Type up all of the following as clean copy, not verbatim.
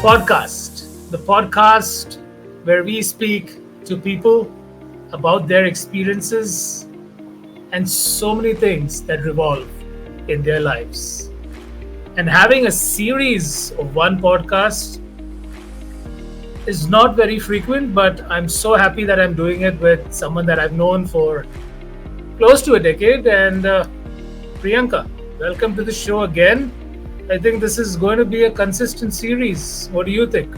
the podcast where we speak to people about their experiences and so many things that revolve in their lives. And having a series of one podcast is not very frequent, but I'm so happy that I'm doing it with someone that I've known for close to a decade. And Priyanka, welcome to the show again. I think this is going to be a consistent series. What do you think?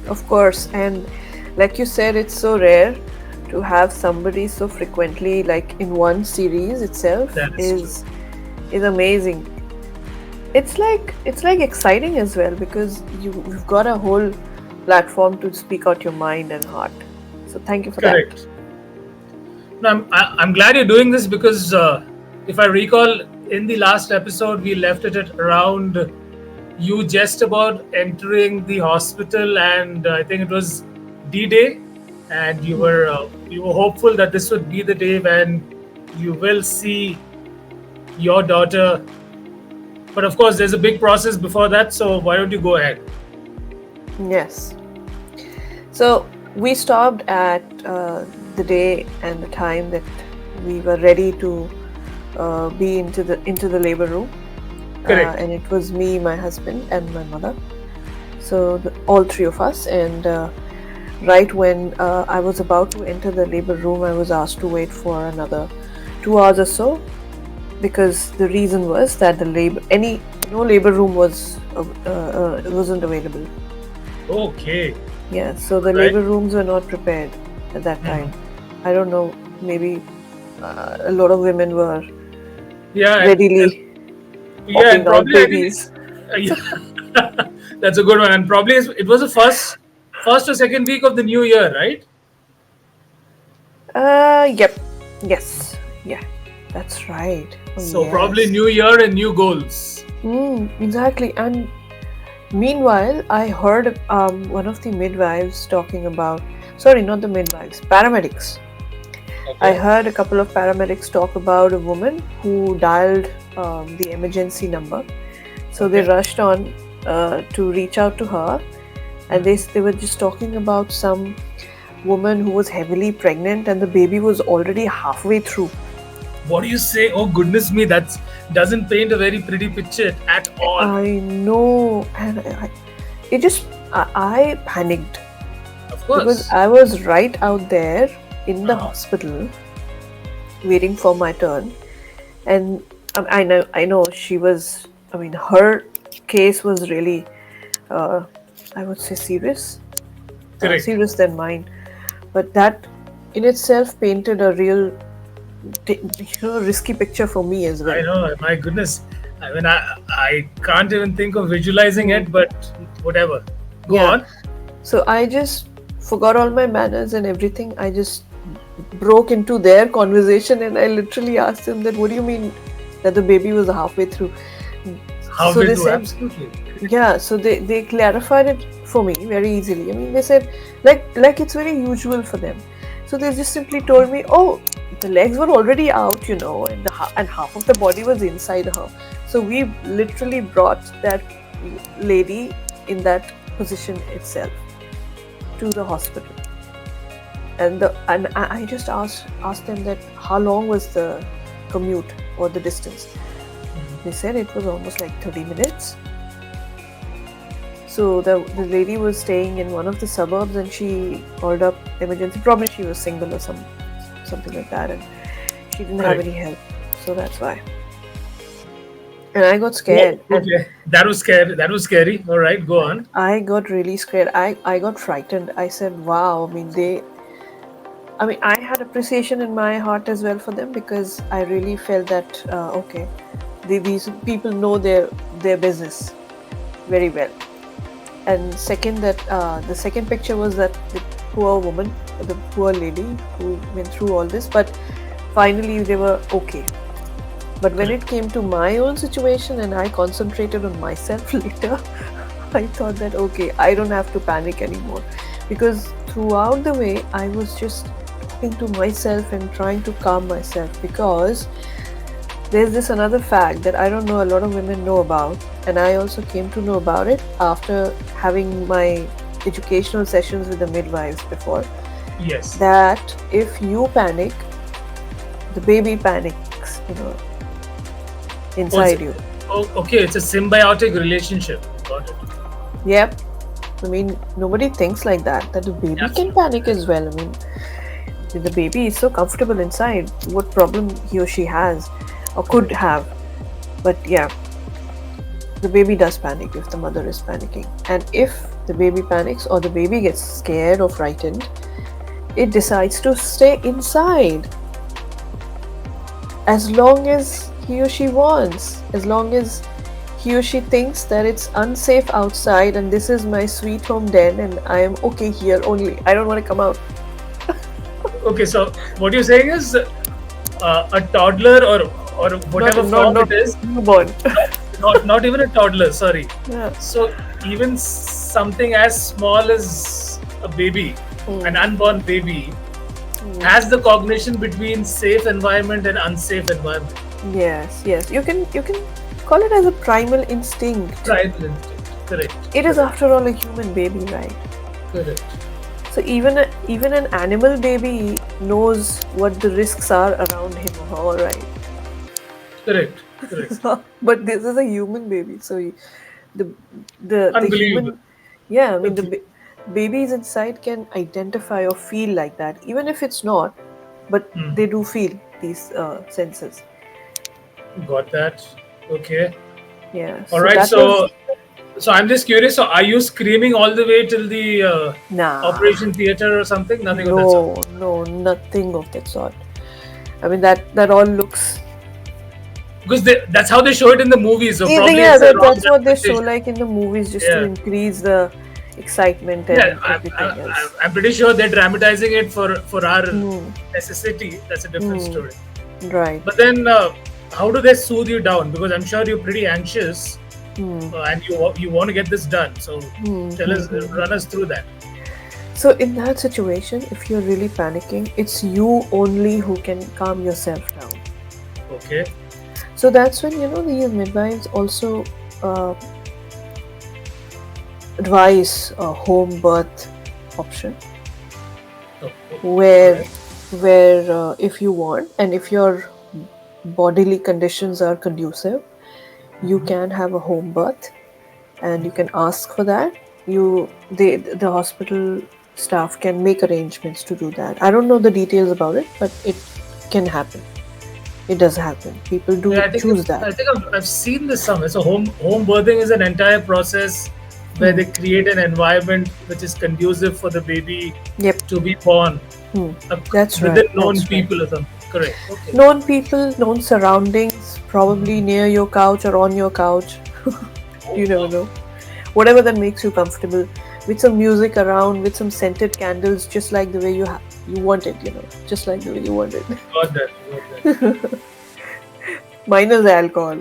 Of course, and like you said, it's so rare to have somebody so frequently, like in one series itself, That is is amazing. It's like exciting as well because you've got a whole platform to speak out your mind and heart. So thank you for that. correct. No, I'm glad you're doing this because if I recall, in the last episode, we left it at around you just about entering the hospital, and I think it was D-Day, and you were hopeful that this would be the day when you will see your daughter. But of course, there's a big process before that, so why don't you go ahead? Yes. So we stopped at the day and the time that we were ready to be into the labor room. Correct. And it was me, my husband, and my mother. So all three of us. And right when I was about to enter the labor room, I was asked to wait for another 2 hours or so, because the reason was that no labor room wasn't available. Okay. Yeah, so the Right. labor rooms were not prepared at that time. I don't know, maybe a lot of women were Yeah. readily Yeah, popping and out probably I think babies. yeah, that's a good one. And probably it was the first or second week of the new year, right? Yep, yes, yeah, that's right. Oh, So probably yes. new year and new goals. Exactly. And meanwhile, I heard one of the midwives talking about, sorry, not the midwives, paramedics. I heard a couple of paramedics talk about a woman who dialed the emergency number. So they Okay. rushed on to reach out to her, and they were just talking about some woman who was heavily pregnant and the baby was already halfway through. What do you say? Oh goodness me, that doesn't paint a very pretty picture at all. I know, and I panicked Of because course. I was right out there in the Uh-huh. hospital waiting for my turn, and I know she was. I mean, her case was really, I would say, serious Correct. than mine. But that in itself painted a real, risky picture for me as I well. know. My goodness. I mean, I can't even think of visualizing it, but whatever. Go Yeah. on. So I just forgot all my manners and everything. I just broke into their conversation and I literally asked them that, what do you mean that the baby was halfway through? How So we they do? said, Absolutely. yeah, so they clarified it for me very easily. I mean, they said like it's very usual for them. So they just simply told me, oh, the legs were already out, and half of the body was inside her. So we literally brought that lady in that position itself to the hospital. And I just asked them that how long was the commute or the distance. They said it was almost like 30 minutes. So the lady was staying in one of the suburbs and she called up emergency. Probably she was single or something like that, and she didn't have Correct. any help. So that's why. And I got scared. Oh, And okay. That was scary. That was scary. All right, go on. I got really scared. I got frightened. I said, wow, I had appreciation in my heart as well for them, because I really felt that, okay, these people know their business very well. And second, that the second picture was that the poor woman, the poor lady who went through all this, but finally they were okay. But when it came to my own situation and I concentrated on myself later, I thought that, okay, I don't have to panic anymore. Because throughout the way, I was just talking to myself and trying to calm myself, because there's this another fact that I don't know a lot of women know about, and I also came to know about it after having my educational sessions with the midwives before, Yes. that if you panic, the baby panics, Oh, it's, inside you. okay. It's a symbiotic relationship. Got it. Yep. I mean, nobody thinks like that the baby can Absolutely. panic as well. I mean, the baby is so comfortable inside. What problem he or she has or could Correct. have. But yeah, the baby does panic if the mother is panicking. And if the baby panics or the baby gets scared or frightened, it decides to stay inside as long as he or she wants, as long as he or she thinks that it's unsafe outside and this is my sweet home den and I am okay here only. I don't want to come out. Okay. So what you're saying is, a toddler or Not whatever not form not it is, newborn. not even a toddler. Sorry. Yeah. So even something as small as a baby, an Mm. unborn baby, has the cognition between safe environment and unsafe environment. Yes, yes. You can call it as a primal instinct. Tribal instinct. Correct. It is Correct. after all a human baby, right? Correct. So even an animal baby knows what the risks are around him or her, right? Correct. Correct. But this is a human baby, so the the Unbelievable. human, yeah. I mean Okay. babies inside can identify or feel like that, even if it's not, but Hmm. they do feel these senses. Got that. Okay. Yeah. All So right. that was So I'm just curious. So are you screaming all the way till the nah. operation theater or something? Nothing of that sort. No, no, nothing of that sort. I mean that all looks. Because that's how they show it in the movies. So probably Yeah, it's a wrong that's what they show representation. like in the movies, just to Yeah. increase the excitement Yeah, and everything else. I'm pretty sure they're dramatizing it for our Hmm. necessity. That's a different Hmm. story. Right. But then, how do they soothe you down? Because I'm sure you're pretty anxious, Hmm. and you want to get this done. So Hmm. tell us, run us through that. So in that situation, if you're really panicking, it's you only who can calm yourself down. Okay. So that's when these midwives also uh, advise a home birth option, Oh, all where right. if you want and if your bodily conditions are conducive, you can have a home birth and you can ask for that. The hospital staff can make arrangements to do that. I don't know the details about it, but it can happen. It does happen. People Yeah, do choose that. I think I've seen this somewhere. So home birthing is an entire process where Hmm. they create an environment which is conducive for the baby Yep. to be born Hmm. uh, That's within right. known That's right. people or something. Correct. Okay. Known people, known surroundings, probably Mhm. near your couch or on your couch. Oh, You never wow. know. Whatever that makes you comfortable, with some music around, with some scented candles, just like the way you want it. Just like the way you want it. Got that. Got that. Minus alcohol.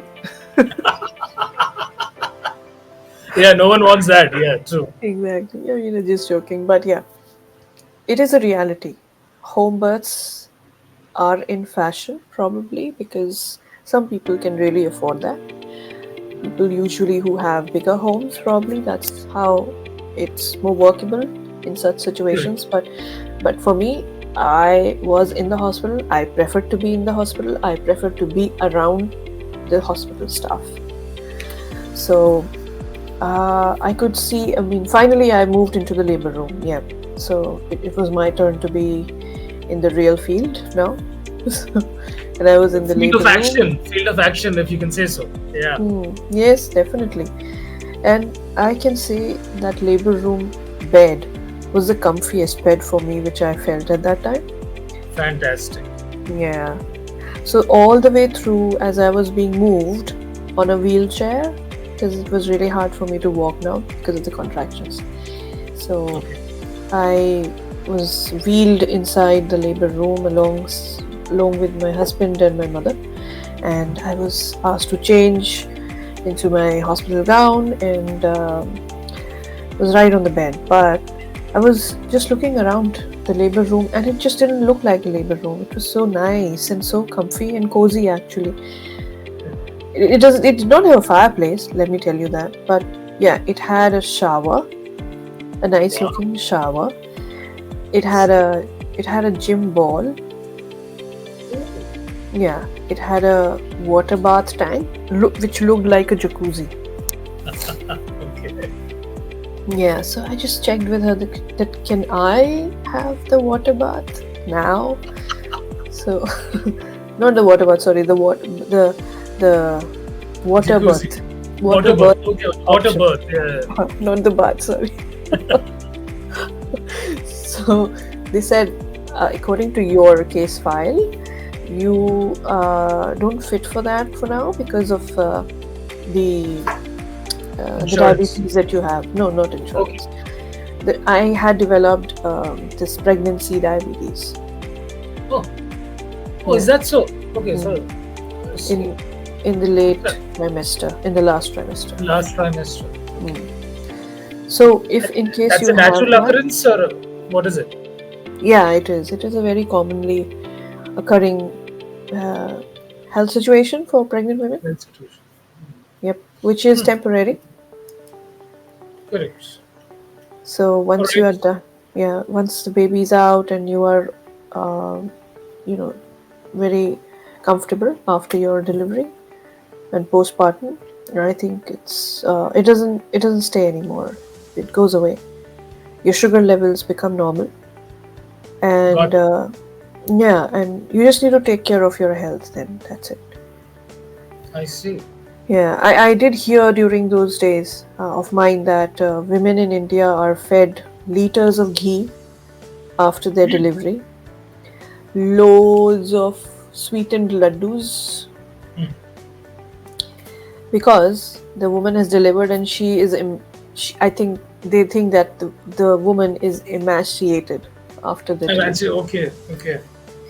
Yeah, no one wants that. Yeah, true. Exactly. Just joking. But yeah, it is a reality. Home births are in fashion, probably because some people can really afford that. People usually who have bigger homes, probably that's how it's more workable in such Correct. situations. But for me, I was in the hospital. I preferred to be in the hospital. I preferred to be around the hospital staff. So I could see. I mean, finally, I moved into the labor room. Yeah. So it was my turn to be in the real field now. And I was in the labor room. Field of action, if you can say so. Yeah, Yes, definitely. And I can say that labor room bed was the comfiest bed for me, which I felt at that time. fantastic. Yeah. So all the way through, as I was being moved on a wheelchair, because it was really hard for me to walk now because of the contractions. So Okay. I was wheeled inside the labor room along with my husband and my mother, and I was asked to change into my hospital gown and was right on the bed. But I was just looking around the labor room, and it just didn't look like a labor room. It was so nice and so comfy and cozy, actually. It did not have a fireplace, let me tell you that, but Yeah, it had a shower, a nice Wow. looking shower. It I had see. a gym ball. Oh. Yeah, it had a water bath tank, which looked like a jacuzzi. Okay. Yeah, so I just checked with her that can I have the water bath now? So not the water bath, sorry, the water Jacuzzi. bath, water Water birth. bath Okay. Water option, birth. Yeah. not the bath, sorry. So they said, according to your case file, you don't fit for that for now because of the the Insurance. diabetes that you have. No, not Okay. insurance. I had developed this pregnancy diabetes. Oh. Oh, is Yeah, that so? Okay. So mm. I see. in the late trimester, in the last trimester. Last trimester. Okay. Mm. So if in case That's you a have natural that, occurrence, or what is it? yeah, it is. It is a very commonly occurring uh, health situation for pregnant women. Institution. Yep, which is temporary. Correct. So All once you right. are done, yeah, once the baby's out and you are, you know, very comfortable after your delivery and postpartum, I think it doesn't stay anymore. It goes away. Your sugar levels become normal, and Got it. yeah, and you just need to take care of your health. Then that's it. I see. Yeah, I did hear during those days of mine that women in India are fed liters of ghee after their delivery, loads of sweetened laddus, Hmm. because the woman has delivered and I think they think that the woman is emaciated after the I actually, delivery. okay, okay.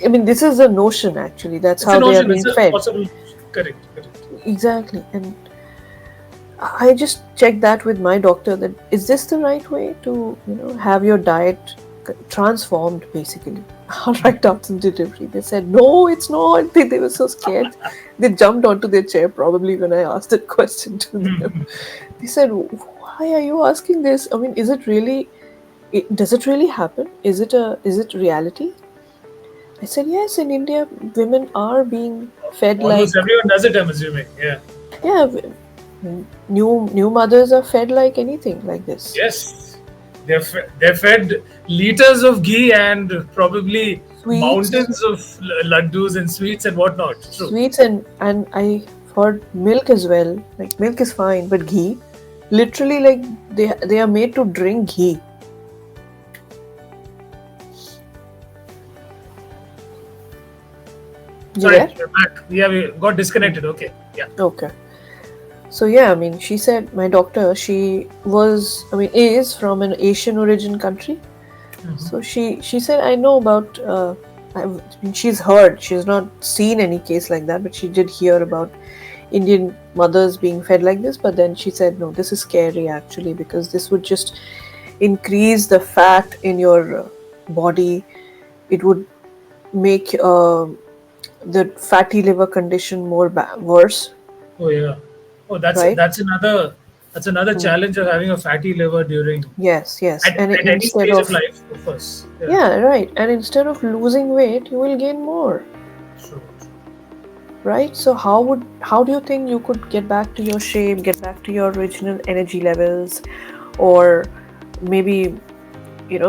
I mean, this is a notion actually. That's It's how a they are notion. It's being a fed. possible notion. Correct, correct. Exactly. And I just checked that with my doctor that is this the right way to, have your diet transformed basically right after delivery. They said, no, it's not. They were so scared. They jumped onto their chair probably when I asked that question to them. They said, why are you asking this? I mean, is it really, does it really happen? Is it reality? I said, yes, in India, women are being fed Almost like, everyone does it, I'm assuming. Yeah. yeah, new mothers are fed like anything like this. Yes. They're fed liters of ghee and probably Sweets, mountains of laddus and sweets and whatnot. True. sweets, and I heard milk as well. Like milk is fine, but ghee, literally, like they are made to drink ghee. You Sorry, there? you're back. Yeah, we got disconnected. Okay. Yeah. Okay. So yeah, I mean, she said my doctor. She was, I mean, is from an Asian origin country. So she said, I know about. I mean, she's heard. She's not seen any case like that, but she did hear about Indian mothers being fed like this. But then she said, no, this is scary actually, because this would just increase the fat in your body. It would make the fatty liver condition more worse, Oh yeah. Oh, that's right? another Mm. challenge of having a fatty liver during Yes, yes. at, And at any instead stage of of, life, of course. Yeah. yeah, right. And instead of losing weight, you will gain more, True. right? So how do you think you could get back to your shape, get back to your original energy levels, or maybe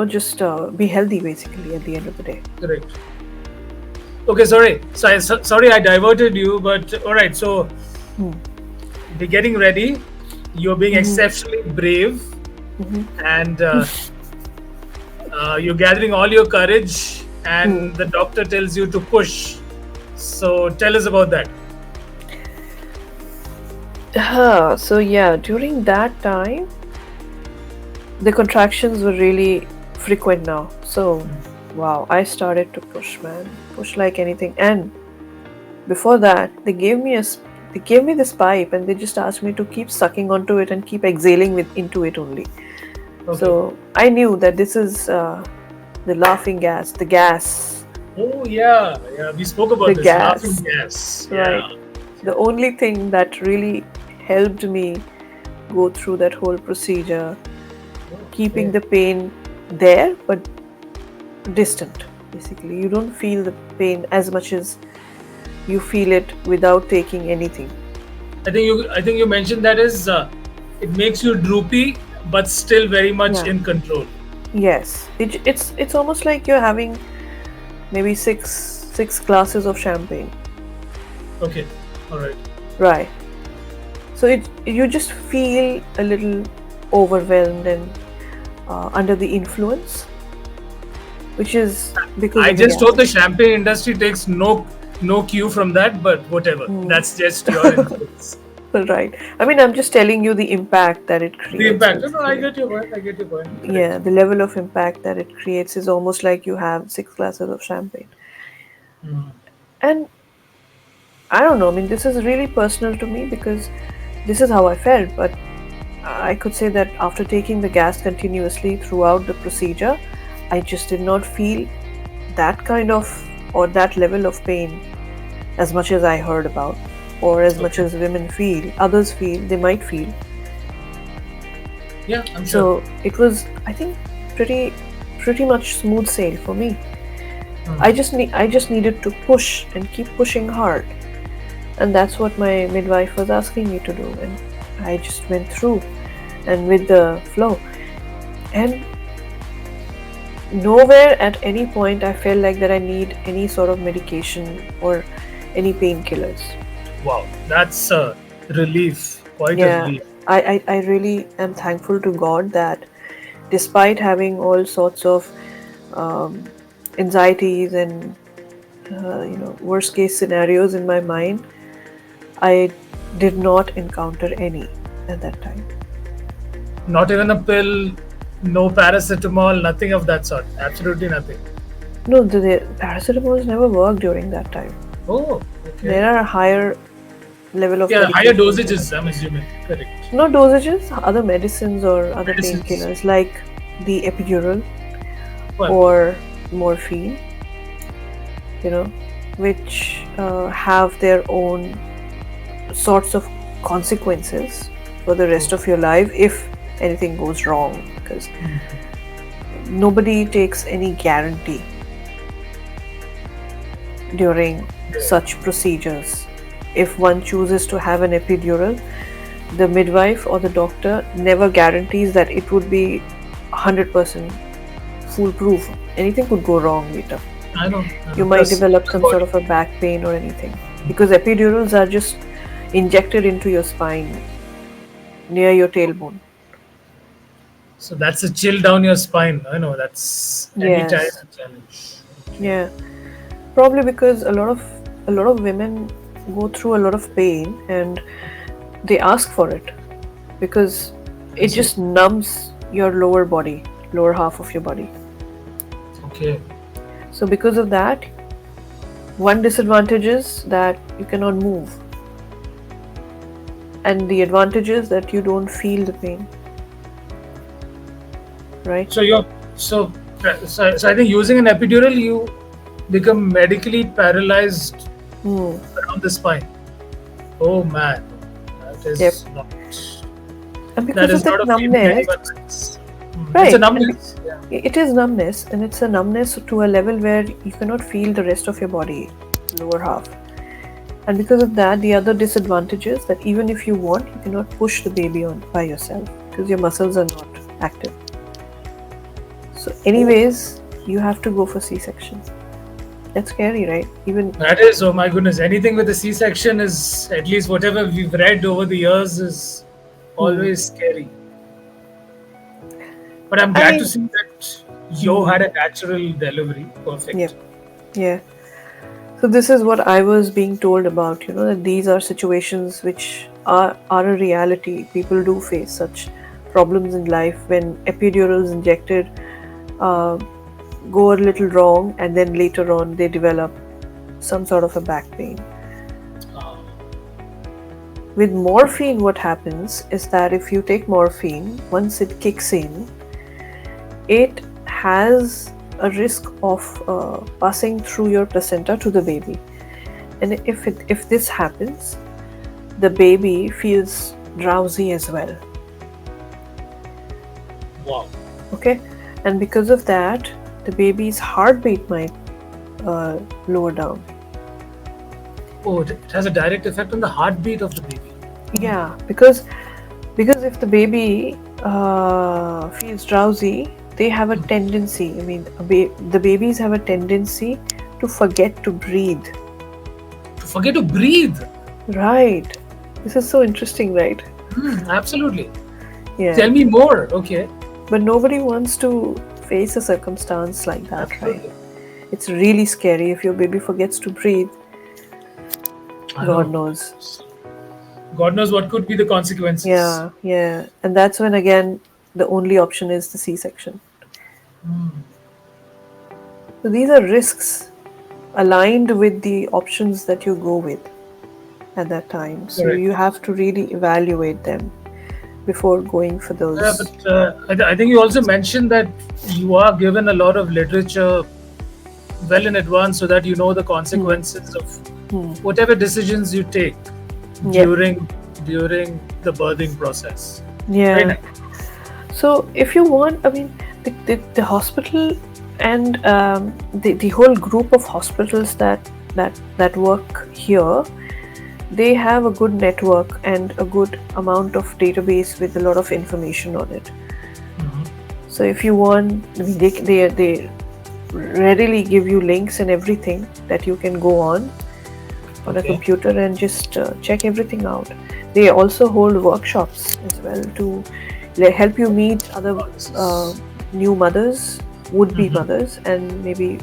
just be healthy basically at the end of the day? Correct. Okay, sorry. Sorry, I diverted you, but all right. So Hmm. we're getting ready. You're being Mm-hmm. exceptionally brave, Mm-hmm. and you're gathering all your courage. Hmm. And the doctor tells you to push. So tell us about that. So yeah, during that time, the contractions were really frequent now. So, wow, I started to push, man, push like anything. And before that, they gave me this pipe, and they just asked me to keep sucking onto it and keep exhaling into it only. Okay. So I knew that this is the laughing gas, the gas, Oh yeah, yeah. We spoke the about this laughing gas, gas. right? Yeah. The only thing that really helped me go through that whole procedure, keeping Okay. the pain there but distant. Basically, you don't feel the pain as much as you feel it without taking anything. I think you mentioned that is it makes you droopy, but still very much Yeah. in control. Yes. It's almost like you're having maybe six glasses of champagne. Okay. All right. Right. So you just feel a little overwhelmed and under the influence, which is because I of the just hope gas. the champagne industry takes no cue from that, but whatever. Hmm. That's just your influence. Right. I mean, I'm just telling you the impact that it The creates, impact. No, no, I basically. get your point. I get your point. Yeah, Correct. the level of impact that it creates is almost like you have six glasses of champagne. Hmm. And I don't know, I mean, this is really personal to me because this is how I felt, but I could say that after taking the gas continuously throughout the procedure, I just did not feel that kind of or that level of pain as much as I heard about, or as much Okay. as women feel, others feel, they might feel. Yeah, I'm sure. So it was, I think, pretty much smooth sail for me. Hmm. I just needed to push and keep pushing hard, and that's what my midwife was asking me to do, and I just went through and with the flow. And nowhere at any point I felt like that I need any sort of medication or any painkillers. Wow, that's a relief. Quite a Yeah, relief. I really am thankful to God that despite having all sorts of um, anxieties and worst case scenarios in my mind, I did not encounter any at that time. Not even a pill, no paracetamol, nothing of that sort. Absolutely nothing. No, the paracetamol never worked during that time. Oh, okay. There are a higher level of Yeah, higher medications that are dosages, I'm assuming. Correct. no dosages, other medicines or other Medicines. painkillers like the epidural Well, or morphine, you know, which have their own sorts of consequences for the rest oh, of your life if anything goes wrong, because nobody takes any guarantee during yeah. such procedures. If one chooses to have an epidural, the midwife or the doctor never guarantees that it would be 100% foolproof. Anything could go wrong later. I know. I You know. might Plus, develop the some sort body. of a back pain or anything, because epidurals are just injected into your spine near your tailbone. So that's a chill down your spine. I know that's anytime Yes. a challenge. Okay. Yeah. Probably because a lot of women go through a lot of pain and they ask for it because it Is it? just numbs your lower body, lower half of your body. Okay. So because of that, one disadvantage is that you cannot move, and the advantage is that you don't feel the pain, right? So you're so so I think using an epidural, you become medically paralyzed Hmm. around the spine. Oh man, that Yep. is not And that because of is that not a feeling numbness, anyone likes. It's a right? And numbness. Yeah. it is numbness, and it's a numbness to a level where you cannot feel the rest of your body, lower half. And because of that, the other disadvantage is that even if you want, you cannot push the baby on by yourself because your muscles are not active. So, Oh, anyways, you have to go for C-section. That's scary, right? Even that is, oh my goodness, anything with a C-section is, at least whatever we've read over the years, is hmm. always scary. But I'm I glad to mean, see that you hmm. had a natural delivery. Perfect. Yep, yeah. So this is what I was being told about. That these are situations which are a reality. People do face such problems in life when epidurals injected uh, go a little wrong, and then later on they develop some sort of a back pain. Uh, With morphine, what happens is that if you take morphine, once it kicks in, it has a risk of passing through your placenta to the baby. And if this happens, the baby feels drowsy as well. Wow. Okay, and because of that, the baby's heartbeat might lower down. Oh, it has a direct effect on the heartbeat of the baby. Yeah, because if the baby feels drowsy, they have a tendency. I mean, the babies have a tendency to forget to breathe. To forget to breathe. Right. This is so interesting, right? Absolutely. Yeah. Tell me more. Okay. But nobody wants to face a circumstance like that, right? Absolutely. It's really scary if your baby forgets to breathe. I God know. knows. God knows what could be the consequences. Yeah, yeah. And that's when, again, the only option is the C-section. So these are risks aligned with the options that you go with at that time. So Correct. you have to really evaluate them before going for those. But I think you also mentioned that you are given a lot of literature well in advance so that you know the consequences of whatever decisions you take Yeah, during the birthing process. Very yeah. nice. So if you want, I mean, the hospital and the whole group of hospitals that work here, they have a good network and a good amount of database with a lot of information on it. So if you want, I mean, they readily give you links and everything that you can go on a Okay. computer and just check everything out. They also hold workshops as well to help you meet other new mothers, would-be mothers, and maybe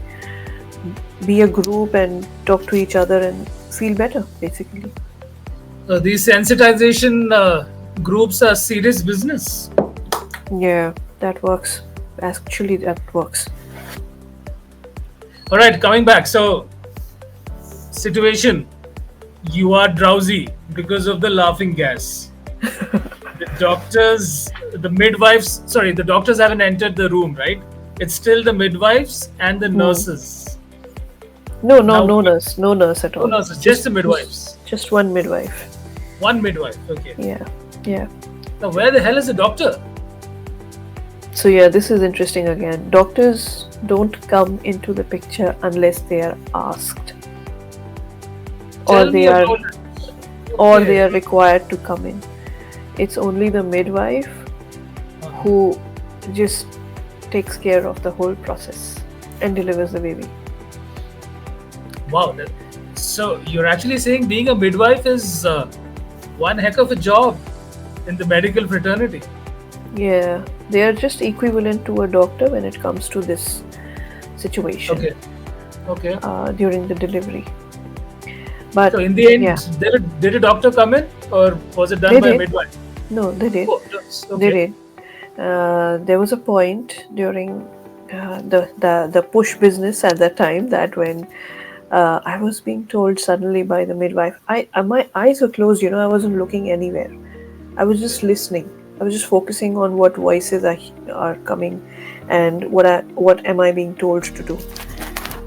be a group and talk to each other and feel better, basically. These sensitization groups are serious business. Yeah, that works. Actually, that works. All right, coming back. So, situation: you are drowsy because of the laughing gas. The doctors haven't entered the room, right? It's still the midwives and the nurses. No, Now, no nurse at no all. nurses, just the midwives. Just one midwife. One midwife. Okay. Yeah, yeah. Now, where the hell is the doctor? So yeah, this is interesting again. Doctors don't come into the picture unless they are asked, or Tell me they are about it. or Okay. they are required to come in. It's only the midwife who just takes care of the whole process and delivers the baby. Wow. So you're actually saying being a midwife is one heck of a job in the medical fraternity. Yeah, they are just equivalent to a doctor when it comes to this situation. Okay. Okay. During the delivery. But So in the end, yeah, did a doctor come in, or was it done they by a did. midwife? No, they did. Oh, yes. They Okay. did. There was a point during the push business at that time that when I was being told suddenly by the midwife, my eyes were closed. I wasn't looking anywhere. I was just listening. I was just focusing on what voices are coming, and what am I being told to do,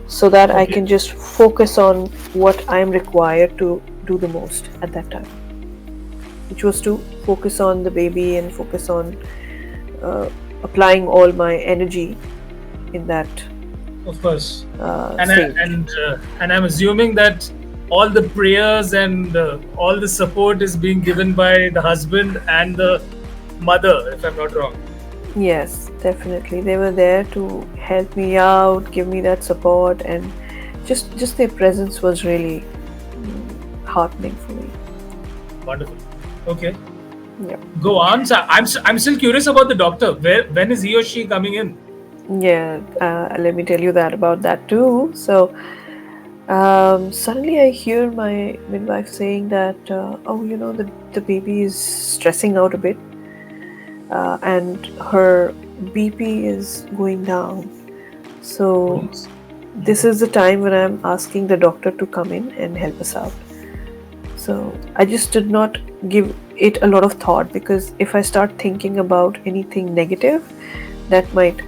so that I Okay. can just focus on what I'm required to do the most at that time, which was to focus on the baby and focus on applying all my energy in that Of course. stage. And I'm assuming that all the prayers and all the support is being given by the husband and the mother, if I'm not wrong. Yes, definitely. They were there to help me out, give me that support, and just their presence was really heartening for me. Wonderful. Okay. Yeah. Go on. So I'm still curious about the doctor. When is he or she coming in? Yeah, let me tell you that about that too. So suddenly I hear my midwife saying that, the baby is stressing out a bit, and her BP is going down. So this is the time when I'm asking the doctor to come in and help us out. So I just did not give it a lot of thought, because if I start thinking about anything negative, that might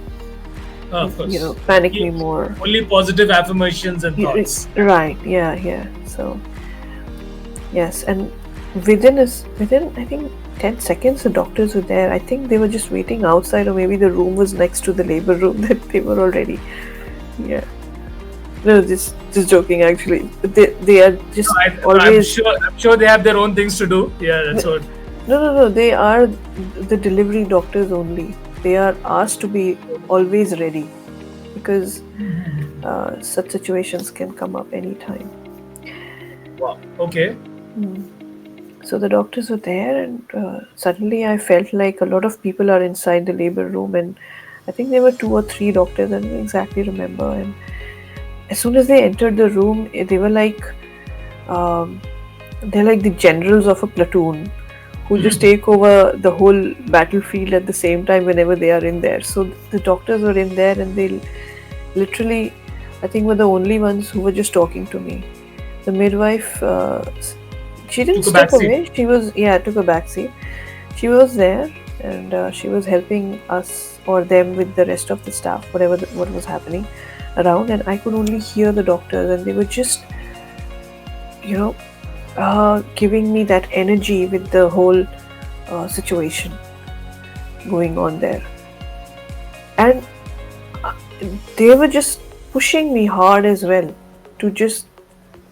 Of course. panic me more. Only positive affirmations and thoughts. Right, yeah. So yes, and within I think 10 seconds the doctors were there. I think they were just waiting outside, or maybe the room was next to the labor room that they were already. Yeah. No, just joking actually. They are No, just no, always. I'm sure they have their own things to do. Yeah, that's what. No. They are the delivery doctors only. They are asked to be always ready because such situations can come up anytime. Wow. Okay. So the doctors were there, and suddenly I felt like a lot of people are inside the labor room, and I think there were two or three doctors. I don't exactly remember. And as soon as they entered the room, they were um, they're like the generals of a platoon who just take over the whole battlefield at the same time whenever they are in there. So the doctors were in there, and they literally, I think, were the only ones who were just talking to me. The midwife, she didn't Took a step back seat. away. She was, yeah, took a back seat. She was there, and she was helping us or them with the rest of the staff, what was happening around. And I could only hear the doctors, and they were just, you know, giving me that energy with the whole situation going on there. And they were just pushing me hard as well to just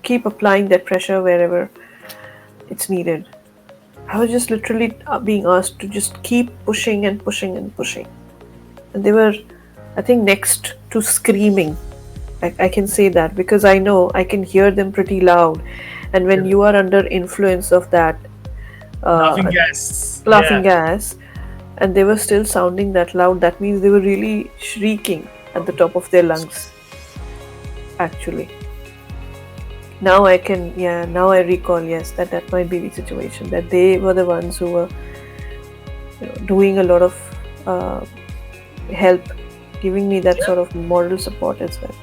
keep applying that pressure wherever it's needed. I was just literally being asked to just keep pushing and pushing and pushing. And they were, I think, next to screaming. I can say that because I know I can hear them pretty loud. And when Yeah. you are under influence of that Laughing uh, gas. laughing Yeah. gas, and they were still sounding that loud, that means they were really shrieking at the top of their lungs, actually. Now I can, yeah, now I recall, yes, that might be the situation, that they were the ones who were, doing a lot of uh, help, giving me that Yeah. sort of moral support as well.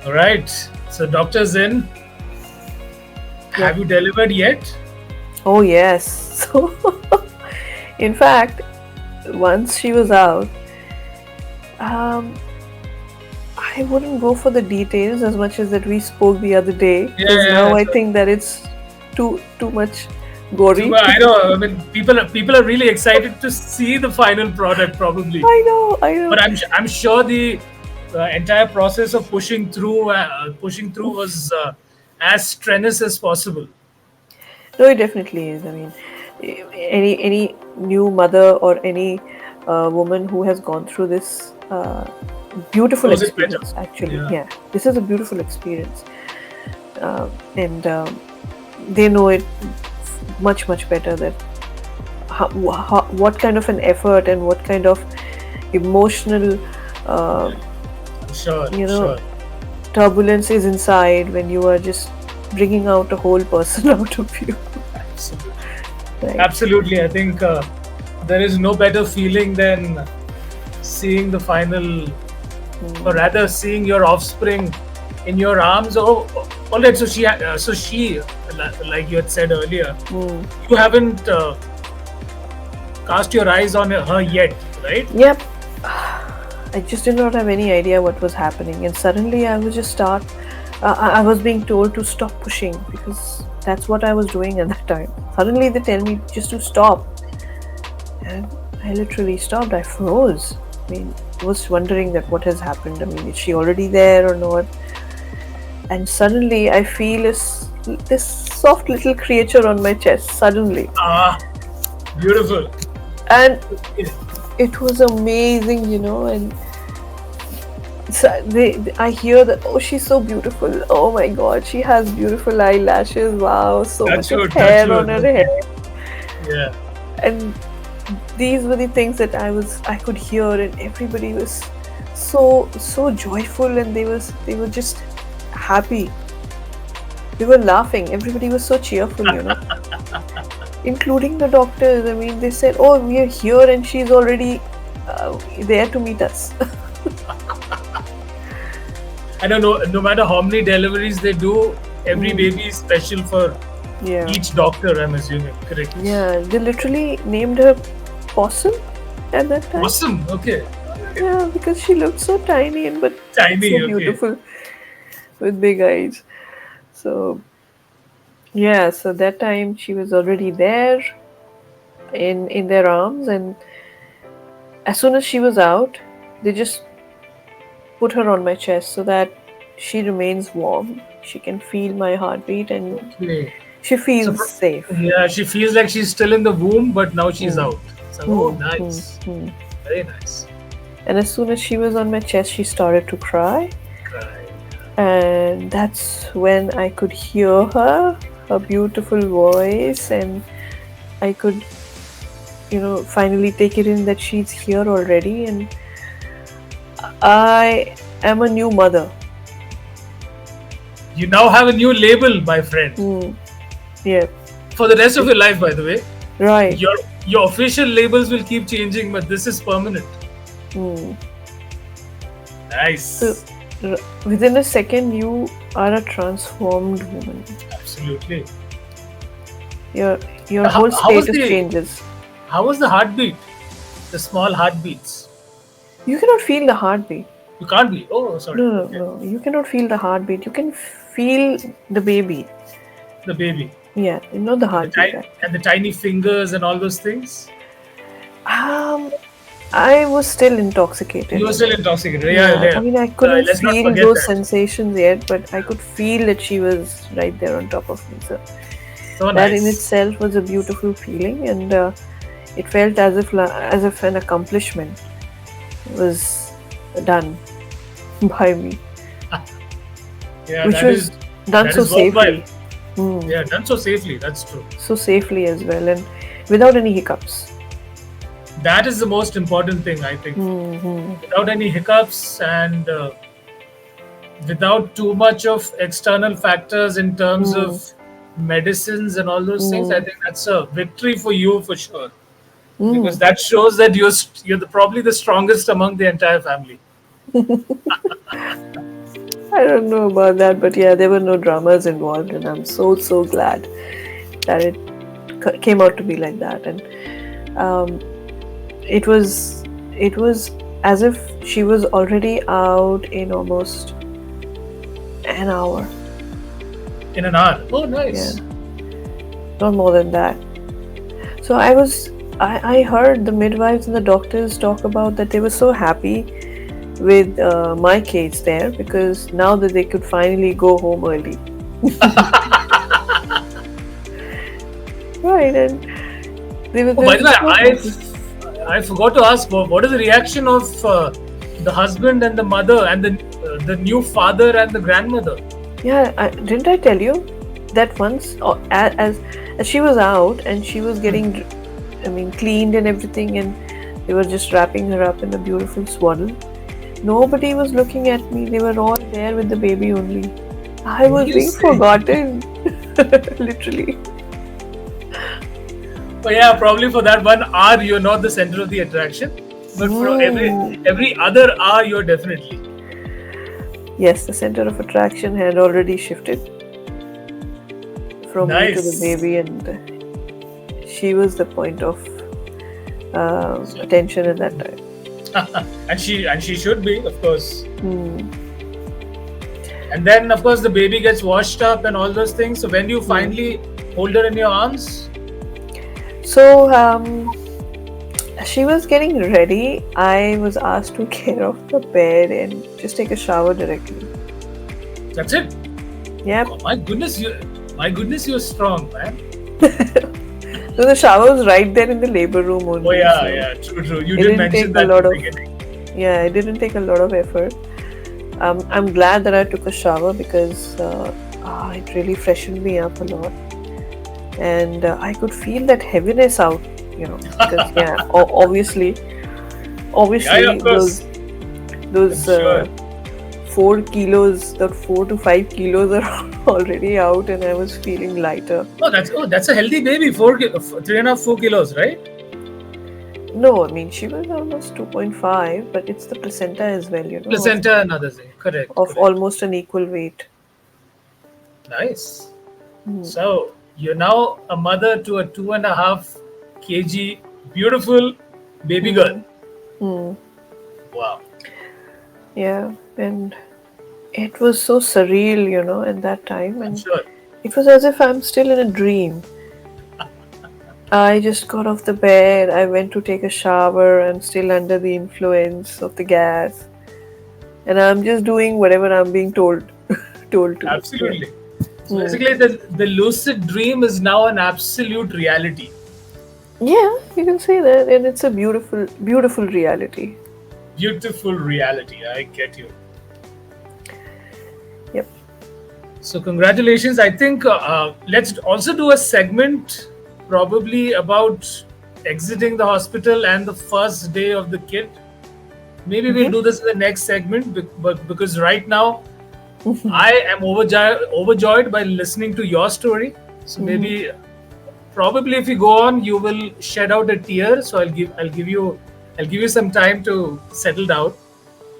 All right. So doctor's in. Yep. Have you delivered yet? Oh, yes. So, in fact, once she was out, um, I wouldn't go for the details as much as that we spoke the other day, Yeah, because yeah, now yeah. I So, think that it's too much gory. I know. I mean, people are really excited to see the final product, probably. I know. But I'm sure the entire process of pushing through was as strenuous as possible. No, it definitely is. I mean, any new mother or any woman who has gone through this beautiful Knows it better. experience, actually, Yeah. yeah, this is a beautiful experience, and they know it much better, that what kind of an effort and what kind of emotional uh, Sure. you know Sure. turbulence is inside when you are just bringing out a whole person out of you, Absolutely. right? Absolutely. I think there is no better feeling than seeing the final, or rather, seeing your offspring in your arms. Oh, all right. So she, like you had said earlier, Mm. you haven't cast your eyes on her yet, right? Yep. I just did not have any idea what was happening, and suddenly I was just start. I was being told to stop pushing because that's what I was doing at that time. Suddenly they tell me just to stop, and I literally stopped. I froze. I mean, I was wondering that what has happened. I mean, is she already there or not? And suddenly I feel this soft little creature on my chest. Suddenly, Ah, beautiful. and it was amazing, and so I hear that, oh, she's so beautiful. Oh my God, she has beautiful eyelashes. Wow, so Touch much of wood, touch hair on wood. her Okay. head. Yeah. And these were the things that I could hear, and everybody was so joyful, and they were just happy. They were laughing. Everybody was so cheerful, including the doctors. I mean, they said, "Oh, we are here, and she's already there to meet us." I don't know. No matter how many deliveries they do, every baby is special for Yeah. each doctor. I'm assuming, correct? Yeah, they literally named her Possum at that time. Awesome. Okay. Yeah, because she looked so tiny and but so Tiny. Okay. beautiful with big eyes. So Yeah, so that time she was already there in their arms, and as soon as she was out, they just put her on my chest so that she remains warm. She can feel my heartbeat and Okay. she So, feels safe. yeah, she feels like she's still in the womb, but now she's Hmm. out. So, oh, Hmm. Hmm. nice. Hmm. Very nice. And as soon as she was on my chest, she started to cry. Right. And that's when I could hear her beautiful voice, and I could, finally take it in that she's here already. And I am a new mother. You now have a new label, my friend. Hmm. Yeah. For the rest of your life, by the way. Right. Your official labels will keep changing, but this is permanent. Hmm. So Nice. within a second, you are a transformed woman. Absolutely. Your your How, whole how was status the changes. how was the heartbeat? The small heartbeats. You cannot feel the heartbeat. You can't be. Oh, sorry. No, no, Okay. no. You cannot feel the heartbeat. You can feel the baby. The baby Yeah, not the and the heartbeat actually. tiny fingers and all those things. Um, I was still intoxicated. You were still intoxicated. Yeah, Yeah, yeah. I mean, I couldn't Let's not feel forget those that. sensations yet, but I could feel that she was right there on top of me. So So that in nice. itself was a beautiful feeling, and it felt as if an accomplishment was done by me, Yeah, which was done that so is worthwhile. safely. Hmm. Yeah, done so safely. That's true. So safely as well, and without any hiccups. That is the most important thing, I think. Hmm. Without any hiccups and without too much of external factors in terms Hmm. of medicines and all those things, I Hmm. think that's a victory for you for sure. Hmm. Because that shows that probably the strongest among the entire family. I don't know about that, but yeah, there were no dramas involved, and I'm so glad that it came out to be like that. And um, it was it was as if she was already out in almost an hour. In an hour. Oh, Yeah, nice. not more than that. So I heard the midwives and the doctors talk about that they were so happy with my case there because now that they could finally go home early. Right, and Oh, they by the were way, so happy. I forgot to ask what is the reaction of the husband and the mother and the new father and the grandmother? Yeah, didn't I tell you that once, as she was out and she was getting, I mean, cleaned and everything, and they were just wrapping her up in a beautiful swaddle. Nobody was looking at me. They were all there with the baby only. I What do was you being say? forgotten, literally. But yeah, probably for that 1 hour you're not the center of the attraction, but for Hmm. every other hour you're definitely Yes, the center of attraction had already shifted from me to the nice. baby, and she was the point of So, attention at that time. and she should be, of course. Hmm. And then of course the baby gets washed up and all those things. So when you Hmm. finally hold her in your arms, So, she was getting ready. I was asked to get off the bed and just take a shower directly. that's it. Yep. Oh, my goodness, you're strong, man. So the shower was right there in the labor room Oh only. yeah, So yeah, true, true. You it did didn't mention take a that in lot the of, beginning. yeah, it didn't take a lot of effort. I'm glad that I took a shower because it really freshened me up a lot, and I could feel that heaviness out. Because yeah, Yeah, yeah, obviously of course. I'm those sure. 4 kilos, that 4 to 5 kilos are already out, and I was feeling lighter. That's a healthy baby. 3.5, 4 kilos, right? No, I mean she was almost 2.5, but it's the placenta as well, Placenta, another thing. Correct, of correct. almost an equal weight. Nice. Hmm. So you're now a mother to a 2.5 kg beautiful baby girl. Hmm. Hmm. Wow. Yeah, and it was so surreal, at that time, I'm and sure. It was as if I'm still in a dream. I just got off the bed, I went to take a shower, I'm still under the influence of the gas, and I'm just doing whatever I'm being told to. Yeah. Absolutely. So Hmm. basically, the lucid dream is now an absolute reality. Yeah, you can say that, and it's a beautiful, beautiful reality. Beautiful reality. I get you. Yep. So congratulations. I think let's also do a segment probably about exiting the hospital and the first day of the kid. Maybe we'll Mm-hmm. do this in the next segment, but because right now Mm-hmm. I am overjoyed by listening to your story. So maybe probably if you go on, you will shed out a tear. So I'll give you some time to settle down.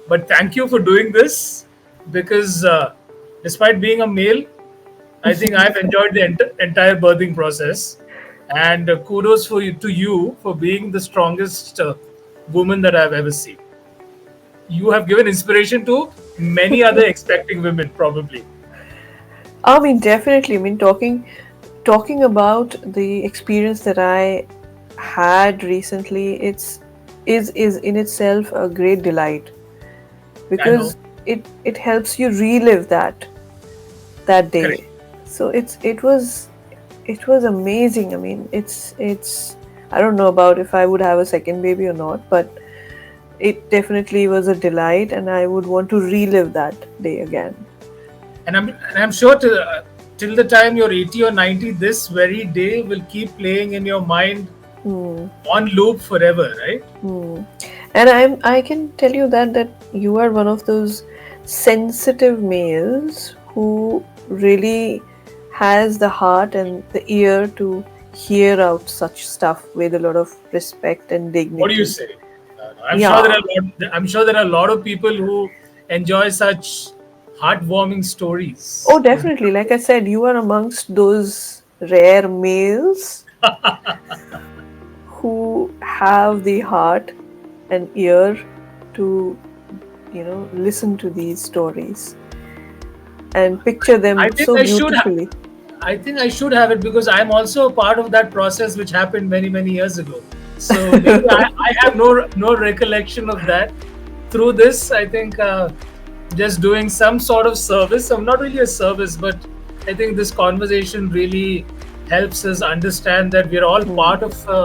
But thank you for doing this because despite being a male, I think I've enjoyed the entire birthing process. And kudos to you for being the strongest woman that I've ever seen. You have given inspiration to many other expecting women, probably. I mean, definitely. I mean, talking about the experience that I had recently, is in itself a great delight I know. because it helps you relive that Correct. day. So it was amazing. I mean, it's I don't know about if I would have a second baby or not, but it definitely was a delight, and I would want to relive that day again. And I'm sure till the time you're 80 or 90, this very day will keep playing in your mind Hmm. on loop forever, right? Hmm. And I can tell you that you are one of those sensitive males who really has the heart and the ear to hear out such stuff with a lot of respect and What do you dignity. say? I'm sure there Yeah. are I'm sure there are a lot of people who enjoy such heartwarming Oh, stories. definitely. Like I said, you are amongst those rare males who have the heart and ear to, listen to these stories and picture I them think so I should have. beautifully. I think I should have it because I'm also a part of that process which happened many many years ago. So maybe I have no recollection of that. Through this, I think just doing some sort of service. I'm not really a service, but I think this conversation really helps us understand that we're all Hmm. part of a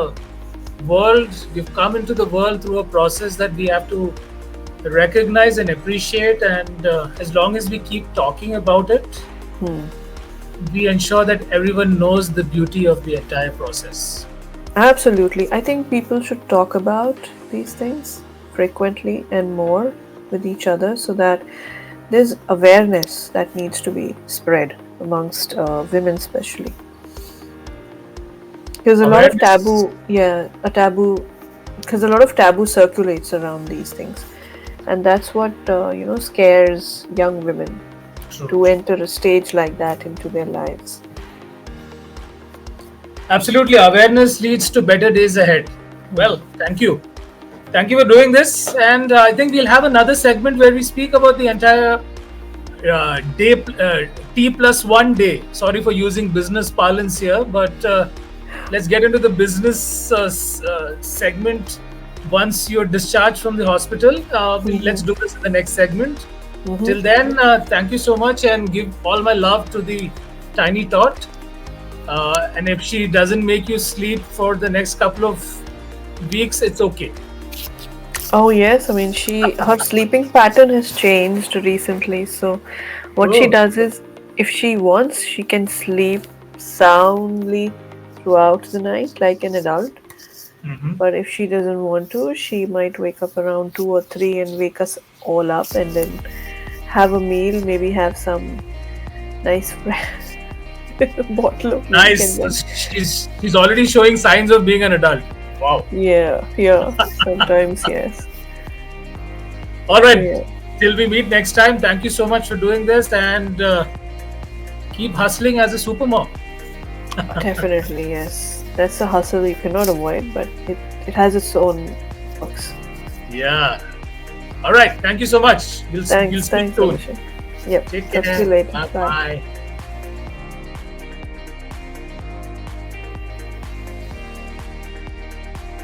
world. We've come into the world through a process that we have to recognize and appreciate. And as long as we keep talking about it, Hmm. we ensure that everyone knows the beauty of the entire process. Absolutely. I think people should talk about these things frequently and more with each other so that there's awareness that needs to be spread amongst women, especially. Because a lot of Awareness. taboo, yeah, because a lot of taboo circulates around these things. And that's what, scares young women True. to enter a stage like that into their lives. Absolutely. Awareness leads to better days ahead. Hmm. Well, thank you. Thank you for doing this. And I think we'll have another segment where we speak about the entire day, T plus 1 day. Sorry for using business parlance here, but let's get into the business segment once you're discharged from the hospital. Let's Hmm. do this in the next segment. Hmm. Till then, thank you so much and give all my love to the tiny tot. And if she doesn't make you sleep for the next couple of weeks, it's okay. Oh yes, I mean her sleeping pattern has changed recently. So what she Oh. does is if she wants, she can sleep soundly throughout the night like an adult. Hmm. But if she doesn't want to, she might wake up around 2 or 3 and wake us all up and then have a meal, maybe have some nice bottle of milk Nice. and So then she's already showing signs of being an adult. Wow. yeah, yeah, sometimes yes. All So right. yeah. Till we meet next time, thank you so much for doing this and keep hustling as a supermom. Definitely, yes. That's a hustle you cannot avoid, but it has its own perks. Yeah. All right. Thank you so much. We'll Thanks, speak thanks, soon. Abhishek. Yep. Take Talk to you care. later. Bye Bye. bye.